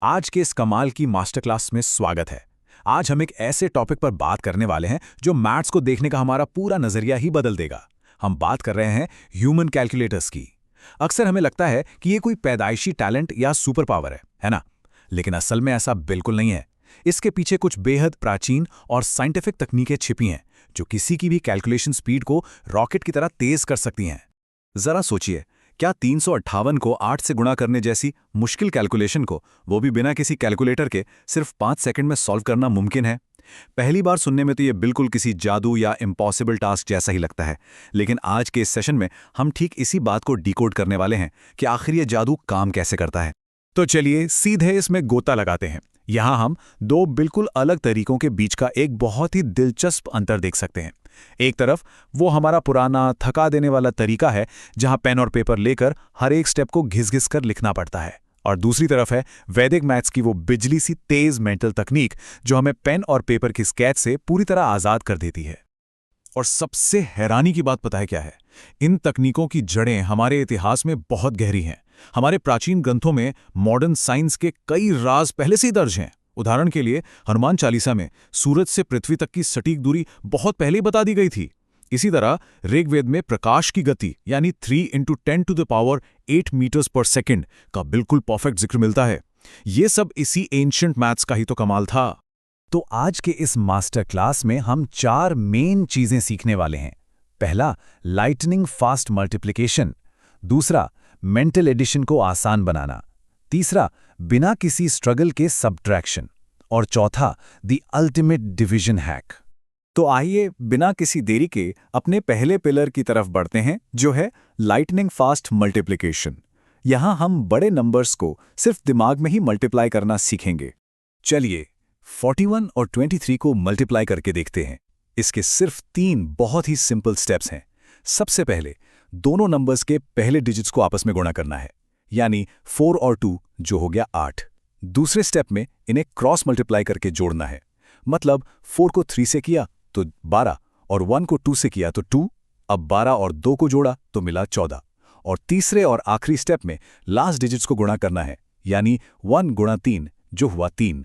आज के इस कमाल की मास्टर क्लास में स्वागत है। आज हम एक ऐसे टॉपिक पर बात करने वाले हैं जो मैथ्स को देखने का हमारा पूरा नजरिया ही बदल देगा। हम बात कर रहे हैं ह्यूमन कैलकुलेटर्स की। अक्सर हमें लगता है कि ये कोई पैदाइशी टैलेंट या सुपर पावर है ना? लेकिन असल में ऐसा बिल्कुल नहीं है। इसके पीछे कुछ बेहद प्राचीन और साइंटिफिक तकनीकें छिपी हैं जो किसी की भी कैलकुलेशन स्पीड को रॉकेट की तरह तेज कर सकती हैं। जरा सोचिए, क्या 358 को 8 से गुणा करने जैसी मुश्किल कैलकुलेशन को, वो भी बिना किसी कैलकुलेटर के, सिर्फ 5 सेकंड में सॉल्व करना मुमकिन है? पहली बार सुनने में तो ये बिल्कुल किसी जादू या इम्पॉसिबल टास्क जैसा ही लगता है। लेकिन आज के इस सेशन में हम ठीक इसी बात को डिकोड करने वाले हैं कि आखिर ये जादू काम कैसे करता है। तो चलिए सीधे इसमें गोता लगाते हैं। यहाँ हम दो बिल्कुल अलग तरीकों के बीच का एक बहुत ही दिलचस्प अंतर देख सकते हैं। एक तरफ वो हमारा पुराना थका देने वाला तरीका है जहां पेन और पेपर लेकर हर एक स्टेप को घिस-घिस कर लिखना पड़ता है, और दूसरी तरफ है वैदिक मैथ्स की वो बिजली सी तेज मेंटल तकनीक जो हमें पेन और पेपर की स्केच से पूरी तरह आजाद कर देती है। और सबसे हैरानी की बात पता है क्या है? इन तकनीकों की जड़ें हमारे इतिहास में बहुत गहरी हैं। हमारे प्राचीन ग्रंथों में मॉडर्न साइंस के कई राज पहले से ही दर्ज हैं। उदाहरण के लिए हनुमान चालीसा में सूरज से पृथ्वी तक की सटीक दूरी बहुत पहले ही बता दी गई थी। इसी तरह ऋग्वेद में प्रकाश की गति यानी 3 × 10⁸ मीटर्स पर सेकेंड का बिल्कुल परफेक्ट जिक्र मिलता है। ये सब इसी एंशिएंट मैथ्स का ही तो कमाल था। तो आज के इस मास्टर क्लास में हम 4 मेन चीजें सीखने वाले हैं। पहला, लाइटनिंग फास्ट मल्टीप्लिकेशन। दूसरा, मेंटल एडिशन को आसान बनाना। तीसरा, बिना किसी स्ट्रगल के सब्ट्रैक्शन। और चौथा, द अल्टीमेट डिवीजन हैक। तो आइए बिना किसी देरी के अपने पहले पिलर की तरफ बढ़ते हैं, जो है लाइटनिंग फास्ट मल्टीप्लिकेशन। यहां हम बड़े नंबर्स को सिर्फ दिमाग में ही मल्टीप्लाई करना सीखेंगे। चलिए 41 और 23 को मल्टीप्लाई करके देखते हैं। इसके सिर्फ 3 बहुत ही सिंपल स्टेप्स हैं। सबसे पहले दोनों नंबर्स के पहले डिजिट्स को आपस में गुणा करना है, यानी 4 और 2 जो हो गया 8। दूसरे स्टेप में इन्हें क्रॉस मल्टीप्लाई करके जोड़ना है, मतलब 4 को 3 से किया तो 12, और 1 को 2 से किया तो 2। अब 12 और 2 को जोड़ा तो मिला 14। और तीसरे और आखिरी स्टेप में लास्ट डिजिट्स को गुणा करना है, यानी 1 गुणा 3 जो हुआ 3।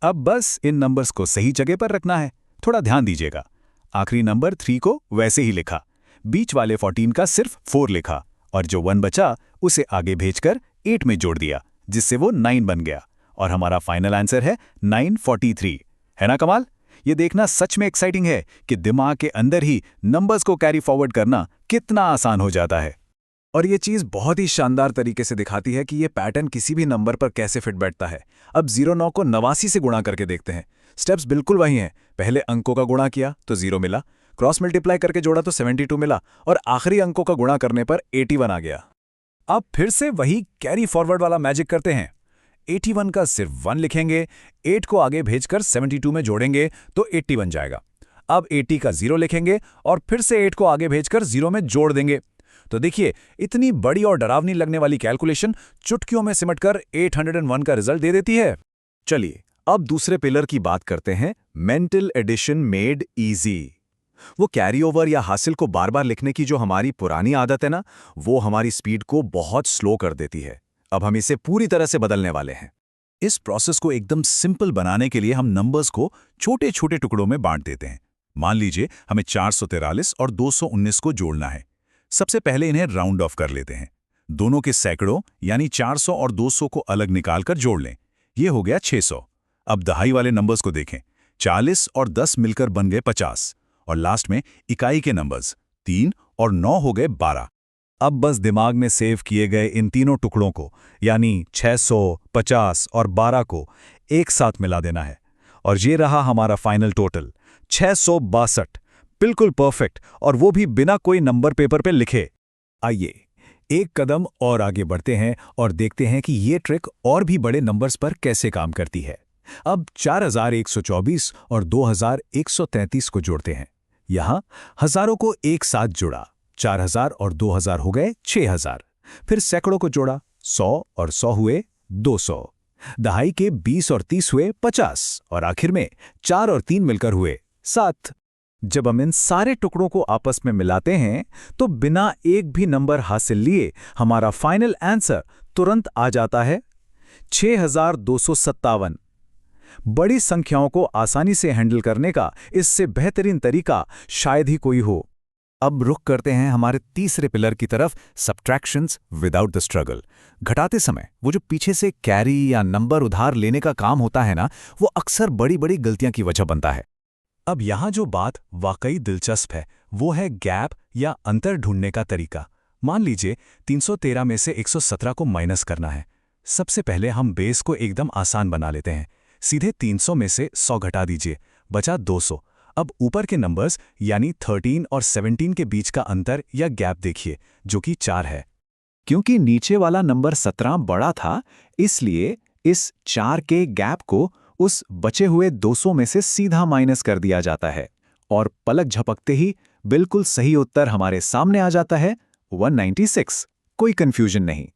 अब बस इन नंबर्स को सही जगह पर रखना है। थोड़ा ध्यान दीजिएगा, आखिरी नंबर 3 को वैसे ही लिखा, बीच वाले 14 का सिर्फ 4 लिखा, और जो 1 बचा उसे आगे भेजकर 8 में जोड़ दिया, जिससे वो 9 बन गया। और हमारा फाइनल आंसर है 943। है ना कमाल? ये देखना सच में एक्साइटिंग है कि दिमाग के अंदर ही नंबर्स को कैरी फॉरवर्ड करना कितना आसान हो जाता है। और ये चीज़ बहुत ही शानदार तरीके से दिखाती है कि ये पैटर्न किसी भी नंबर पर कैसे फिट बैठता है। अब 09 को 89 से गुणा करके देखते हैं। स्टेप्स बिल्कुल वही हैं। पहले अंकों का गुणा किया तो 0 मिला, क्रॉस मल्टीप्लाई करके जोड़ा तो 72 मिला, और आखिरी अंकों का गुणा करने पर 81 आ गया। अब फिर से वही कैरी फॉरवर्ड वाला मैजिक करते हैं। 81 का सिर्फ 1 लिखेंगे, 8 को आगे भेजकर 72 में जोड़ेंगे तो 80 बन जाएगा। अब 80 का 0 लिखेंगे और फिर से 8 को आगे भेजकर 0 में जोड़ देंगे। तो देखिए, इतनी बड़ी और डरावनी लगने वाली कैलकुलेशन चुटकियों में सिमटकर 801 का रिजल्ट दे देती है। चलिए अब दूसरे पिलर की बात करते हैं, मेंटल एडिशन मेड इजी। वो कैरी ओवर या हासिल को बार बार लिखने की जो हमारी पुरानी आदत है ना, वो हमारी स्पीड को बहुत स्लो कर देती है। अब हम इसे पूरी तरह से बदलने वाले हैं। इस प्रोसेस को एकदम सिंपल बनाने के लिए हम नंबर्स को छोटे छोटे टुकड़ों में बांट देते हैं। मान लीजिए हमें 443 और 219 को जोड़ना है। सबसे पहले इन्हें राउंड ऑफ कर लेते हैं। दोनों के सैकड़ों यानी 400 और 200 को अलग निकालकर जोड़ लें। यह हो गया 600। अब दहाई वाले नंबर्स को देखें। 40 और 10 मिलकर बन गए 50, और लास्ट में इकाई के नंबर्स 3 और 9 हो गए 12। अब बस दिमाग में सेव किए गए इन तीनों टुकड़ों को, यानी 600, 50 और 12 को एक साथ मिला देना है, और ये रहा हमारा फाइनल टोटल 662। बिल्कुल परफेक्ट, और वो भी बिना कोई नंबर पेपर पे लिखे। आइए एक कदम और आगे बढ़ते हैं और देखते हैं कि ये ट्रिक और भी बड़े नंबर्स पर कैसे काम करती है। अब 4124 और 2133 को जोड़ते हैं। यहां हजारों को एक साथ जुड़ा, 4000 और 2000 हो गए 6000। फिर सैकड़ों को जोड़ा, 100 और 100 हुए 200। दहाई के 20 और 30 हुए 50, और आखिर में 4 और 3 मिलकर हुए 7। जब हम इन सारे टुकड़ों को आपस में मिलाते हैं तो बिना एक भी नंबर हासिल लिए हमारा फाइनल आंसर तुरंत आ जाता है। 6257। बड़ी संख्याओं को आसानी से हैंडल करने का इससे बेहतरीन तरीका शायद ही कोई हो। अब रुख करते हैं हमारे तीसरे पिलर की तरफ, सब्ट्रैक्शंस विदाउट द स्ट्रगल। घटाते समय वो जो पीछे से कैरी या नंबर उधार लेने का काम होता है ना, वो अक्सर बड़ी बड़ी गलतियां की वजह बनता है। अब यहाँ जो बात वाकई दिलचस्प है वो है गैप या अंतर ढूंढने का तरीका। मान लीजिए 313 में से 117 को माइनस करना है। सबसे पहले हम बेस को एकदम आसान बना लेते हैं। सीधे 300 में से 100 घटा दीजिए, बचा 200। अब ऊपर के नंबर्स यानी 13 और 17 के बीच का अंतर या गैप देखिए, जो कि 4 है। क्योंकि नीचे वाला नंबर 17 बड़ा था, इसलिए इस 4 के गैप को उस बचे हुए 200 में से सीधा माइनस कर दिया जाता है और पलक झपकते ही बिल्कुल सही उत्तर हमारे सामने आ जाता है, 196। कोई कंफ्यूजन नहीं।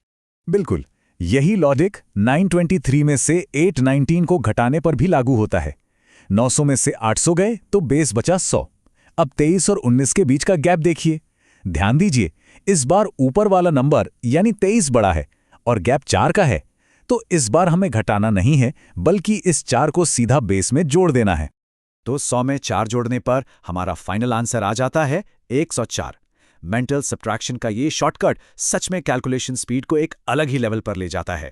बिल्कुल यही लॉजिक 923 में से 819 को घटाने पर भी लागू होता है। 900 में से 800 गए तो बेस बचा 100। अब 23 और 19 के बीच का गैप देखिए। ध्यान दीजिए, इस बार ऊपर वाला नंबर यानी 23 बड़ा है और गैप 4 का है, तो इस बार हमें घटाना नहीं है बल्कि इस 4 को सीधा बेस में जोड़ देना है। तो 100 में 4 जोड़ने पर हमारा फाइनल आंसर आ जाता है 104। मेंटल सब्ट्रैक्शन का ये शॉर्टकट सच में कैलकुलेशन स्पीड को एक अलग ही लेवल पर ले जाता है।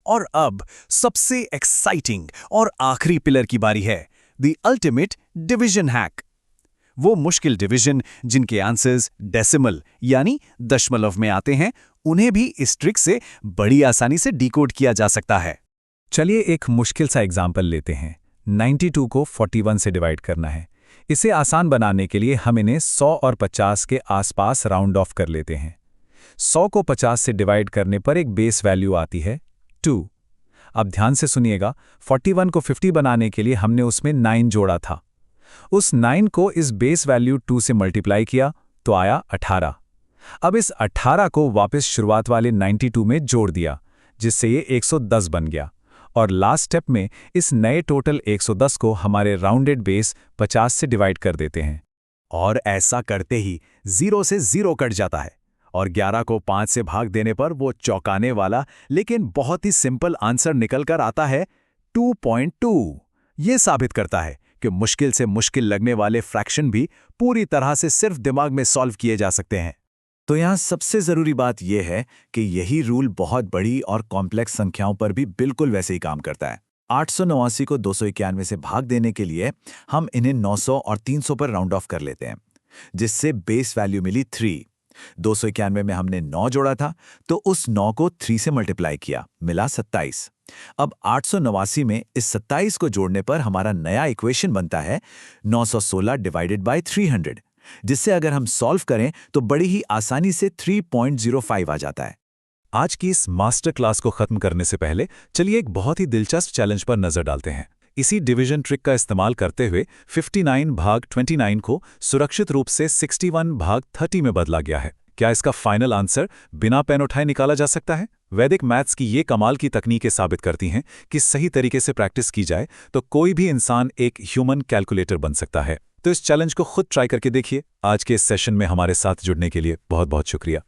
और अब सबसे एक्साइटिंग और आखिरी पिलर की बारी है, द अल्टीमेट डिवीजन हैक। वो मुश्किल डिवीजन जिनके आंसर्स डेसिमल यानी दशमलव में आते हैं, उन्हें भी इस ट्रिक से बड़ी आसानी से डिकोड किया जा सकता है। चलिए एक मुश्किल सा एग्जाम्पल लेते हैं। 92 को 41 से डिवाइड करना है। इसे आसान बनाने के लिए हम इन्हें 100 और 50 के आसपास राउंड ऑफ कर लेते हैं। 100 को 50 से डिवाइड करने पर एक बेस वैल्यू आती है 2। अब ध्यान से सुनिएगा, 41 को 50 बनाने के लिए हमने उसमें 9 जोड़ा था। उस 9 को इस बेस वैल्यू 2 से मल्टीप्लाई किया तो आया 18। अब इस 18 को वापस शुरुआत वाले 92 में जोड़ दिया, जिससे ये 110 बन गया। और लास्ट स्टेप में इस नए टोटल 110 को हमारे राउंडेड बेस 50 से डिवाइड कर देते हैं। और ऐसा करते ही 0 से 0 कट जाता है और 11 को 5 से भाग देने पर वो चौंकाने वाला लेकिन बहुत ही सिंपल आंसर निकल कर आता है 2.2। ये साबित करता है कि मुश्किल से मुश्किल लगने वाले फ्रैक्शन भी पूरी तरह से सिर्फ दिमाग में सॉल्व किए जा सकते हैं। तो यहाँ सबसे ज़रूरी बात यह है कि यही रूल बहुत बड़ी और कॉम्प्लेक्स संख्याओं पर भी बिल्कुल वैसे ही काम करता है। 889 को 291 से भाग देने के लिए हम इन्हें 900 और 300 पर राउंड ऑफ कर लेते हैं, जिससे बेस वैल्यू मिली 3। 291 में हमने 9 जोड़ा था, तो उस 9 को 3 से मल्टीप्लाई किया, मिला 27। अब 889 में इस 27 को जोड़ने पर हमारा नया इक्वेशन बनता है 916 डिवाइडेड बाय 300, जिससे अगर हम सॉल्व करें तो बड़ी ही आसानी से 3.05 आ जाता है। आज की इस मास्टर क्लास को खत्म करने से पहले चलिए एक बहुत ही दिलचस्प चैलेंज पर नजर डालते हैं। इसी डिवीजन ट्रिक का इस्तेमाल करते हुए 59 भाग 29 को सुरक्षित रूप से 61 भाग 30 में बदला गया है। क्या इसका फाइनल आंसर बिना पेन उठाए निकाला जा सकता है? वैदिक मैथ्स की ये कमाल की तकनीकें साबित करती हैं कि सही तरीके से प्रैक्टिस की जाए तो कोई भी इंसान एक ह्यूमन कैलकुलेटर बन सकता है। तो इस चैलेंज को खुद ट्राई करके देखिए। आज के इस सेशन में हमारे साथ जुड़ने के लिए बहुत बहुत शुक्रिया।